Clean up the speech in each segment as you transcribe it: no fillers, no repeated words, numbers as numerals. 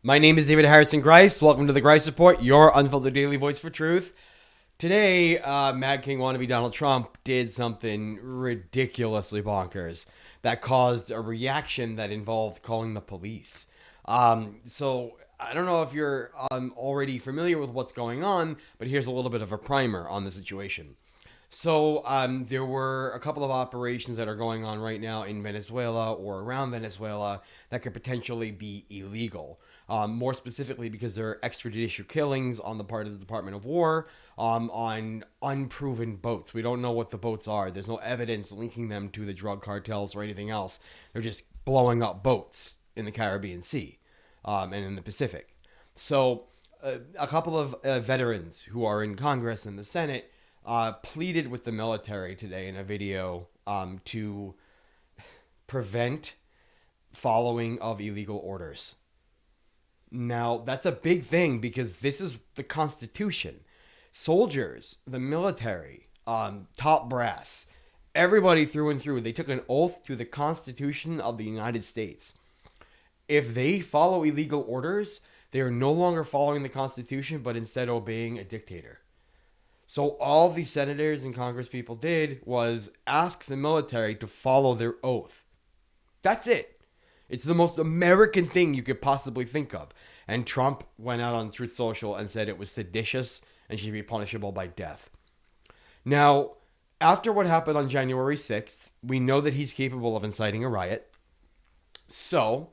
My name is David Harrison Greis. Welcome to the Greis Report, your unfiltered daily voice for truth. Today, Mad King Wannabe Donald Trump did something ridiculously bonkers that caused a reaction that involved calling the police. So I don't know if you're already familiar with what's going on, but here's a little bit of a primer on the situation. So there were a couple of operations that are going on right now in Venezuela or around Venezuela that could potentially be illegal. More specifically, because there are extrajudicial killings on the part of the Department of War on unproven boats. We don't know what the boats are. There's no evidence linking them to the drug cartels or anything else. They're just blowing up boats in the Caribbean Sea and in the Pacific. So a couple of veterans who are in Congress and the Senate pleaded with the military today in a video to prevent following of illegal orders. Now, that's a big thing because this is the Constitution. Soldiers, the military, top brass, everybody through and through, they took an oath to the Constitution of the United States. If they follow illegal orders, they are no longer following the Constitution, but instead obeying a dictator. So all the senators and congresspeople did was ask the military to follow their oath. That's it. It's the most American thing you could possibly think of. And Trump went out on Truth Social and said it was seditious and should be punishable by death. Now, after what happened on January 6th, we know that he's capable of inciting a riot. So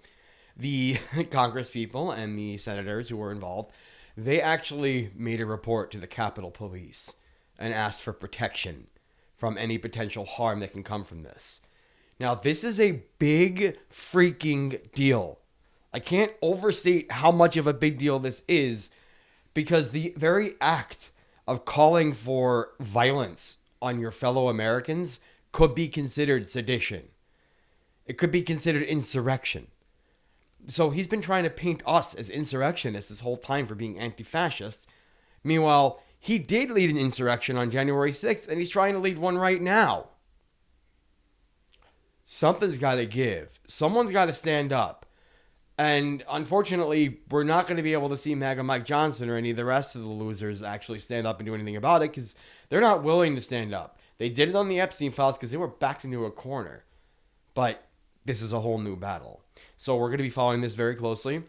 the congresspeople and the senators who were involved, they actually made a report to the Capitol Police and asked for protection from any potential harm that can come from this. Now, this is a big freaking deal. I can't overstate how much of a big deal this is because the very act of calling for violence on your fellow Americans could be considered sedition. It could be considered insurrection. So he's been trying to paint us as insurrectionists this whole time for being anti-fascist. Meanwhile, he did lead an insurrection on January 6th, and he's trying to lead one right now. Something's got to give. Someone's got to stand up. And unfortunately, we're not going to be able to see MAGA Mike Johnson or any of the rest of the losers actually stand up and do anything about it because they're not willing to stand up. They did it on the Epstein files because they were backed into a corner. But this is a whole new battle. So we're going to be following this very closely.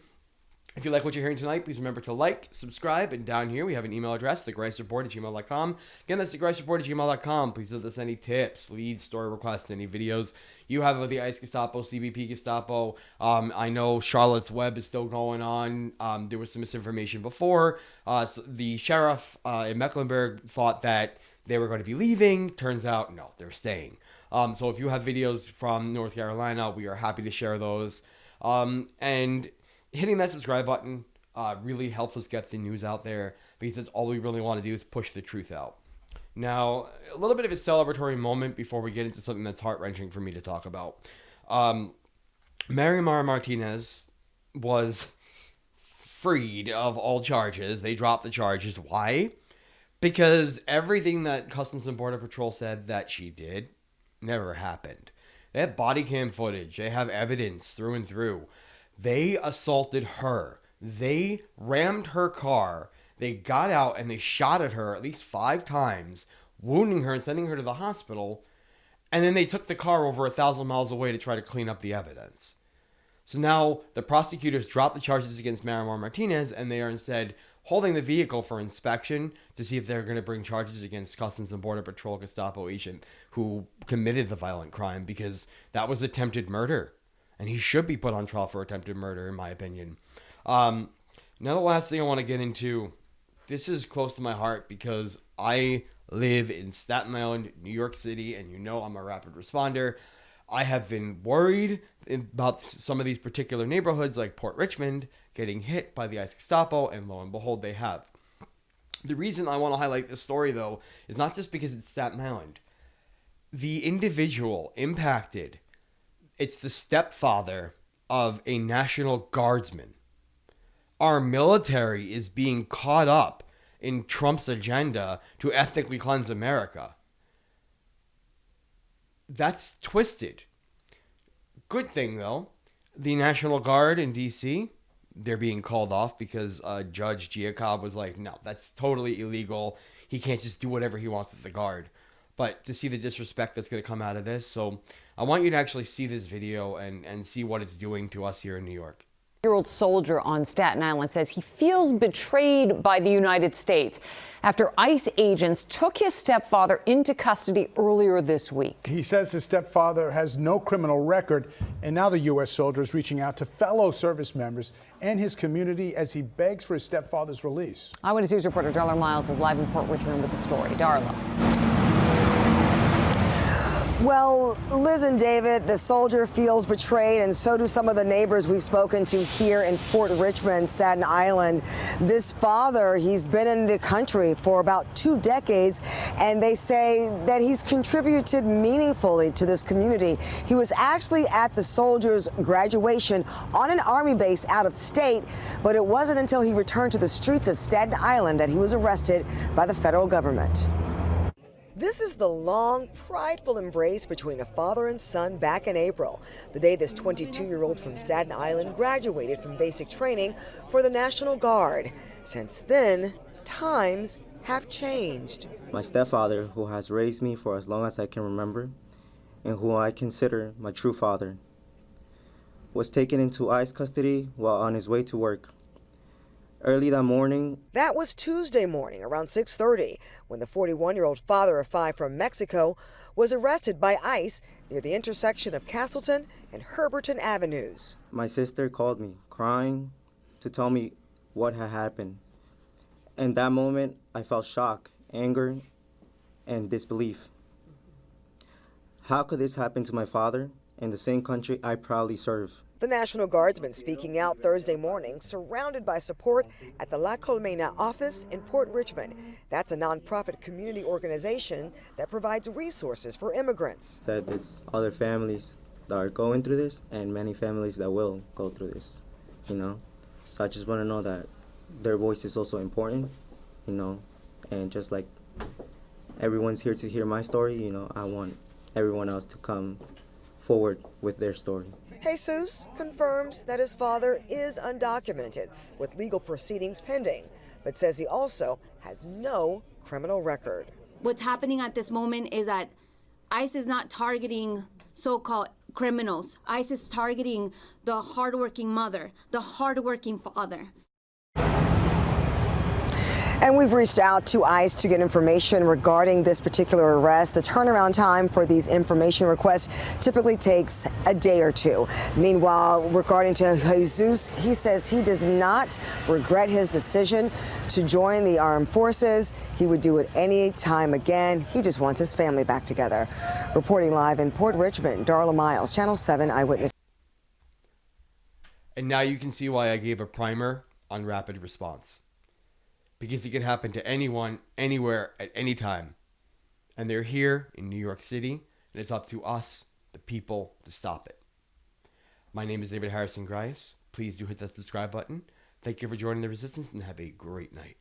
If you like what you're hearing tonight, please remember to like, subscribe, and down here we have an email address, thegreisreport@gmail.com. Again, that's thegreisreport@gmail.com. Please send us any tips, leads, story requests, any videos you have of the ICE Gestapo, CBP Gestapo. I know Charlotte's Web is still going on. There was some misinformation before. So the sheriff in Mecklenburg thought that they were going to be leaving. Turns out, no, they're staying. So if you have videos from North Carolina, we are happy to share those. And hitting that subscribe button really helps us get the news out there because that's all we really want to do is push the truth out. Now, a little bit of a celebratory moment before we get into something that's heart-wrenching for me to talk about. Mary Martinez was freed of all charges. They dropped the charges. Why? Because everything that Customs and Border Patrol said that she did never happened. They have body cam footage. They have evidence through and through. They assaulted her. They rammed her car. They got out and they shot at her at least 5 times, wounding her and sending her to the hospital. And then they took the car over 1,000 miles away to try to clean up the evidence. So now the prosecutors dropped the charges against Marimar Martinez and they are instead holding the vehicle for inspection to see if they're going to bring charges against Customs and Border Patrol Gestapo agent who committed the violent crime because that was attempted murder. And he should be put on trial for attempted murder, in my opinion. Now, the last thing I want to get into, this is close to my heart because I live in Staten Island, New York City, and you know I'm a rapid responder. I have been worried about some of these particular neighborhoods like Port Richmond getting hit by the ICE Gestapo, and lo and behold, they have. The reason I want to highlight this story, though, is not just because it's Staten Island. The individual impacted, it's the stepfather of a National Guardsman. Our military is being caught up in Trump's agenda to ethnically cleanse America. That's twisted. Good thing, though. The National Guard in D.C., they're being called off because Judge Giacob was like, no, that's totally illegal. He can't just do whatever he wants with the guard. But to see the disrespect that's going to come out of this, so I want you to actually see this video and see what it's doing to us here in New York. Year-old soldier on Staten Island says he feels betrayed by the United States after ICE agents took his stepfather into custody earlier this week. He says his stepfather has no criminal record, and now the U.S. soldier is reaching out to fellow service members and his community as he begs for his stepfather's release. Eyewitness News reporter Darla Miles is live in Port Richmond with the story. Darla. Well, Liz and David, the soldier feels betrayed, and so do some of the neighbors we've spoken to here in Port Richmond, Staten Island. This father, he's been in the country for about 2 decades, and they say that he's contributed meaningfully to this community. He was actually at the soldier's graduation on an Army base out of state, but it wasn't until he returned to the streets of Staten Island that he was arrested by the federal government. This is the long, prideful embrace between a father and son back in April, the day this 22-year-old from Staten Island graduated from basic training for the National Guard. Since then, times have changed. My stepfather, who has raised me for as long as I can remember, and who I consider my true father, was taken into ICE custody while on his way to work. Early that morning. That was Tuesday morning around 6:30 when the 41-year-old father of 5 from Mexico was arrested by ICE near the intersection of Castleton and Herberton Avenues. My sister called me, crying, to tell me what had happened. In that moment, I felt shock, anger, and disbelief. How could this happen to my father in the same country I proudly serve? The National Guardsman speaking out Thursday morning, surrounded by support at the La Colmena office in Port Richmond. That's a nonprofit community organization that provides resources for immigrants. Said there's other families that are going through this and many families that will go through this, you know. So I just want to know that their voice is also important, you know, and just like everyone's here to hear my story, you know, I want everyone else to come forward with their story. Jesus confirms that his father is undocumented with legal proceedings pending, but says he also has no criminal record. What's happening at this moment is that ICE is not targeting so-called criminals. ICE is targeting the hardworking mother, the hardworking father. And we've reached out to ICE to get information regarding this particular arrest. The turnaround time for these information requests typically takes a day or two. Meanwhile, regarding to Jesus, he says he does not regret his decision to join the armed forces. He would do it any time again. He just wants his family back together. Reporting live in Port Richmond, Darla Miles, Channel 7 Eyewitness. And now you can see why I gave a primer on rapid response. Because it can happen to anyone, anywhere, at any time. And they're here in New York City, and it's up to us, the people, to stop it. My name is David Harrison Greis. Please do hit that subscribe button. Thank you for joining the resistance, and have a great night.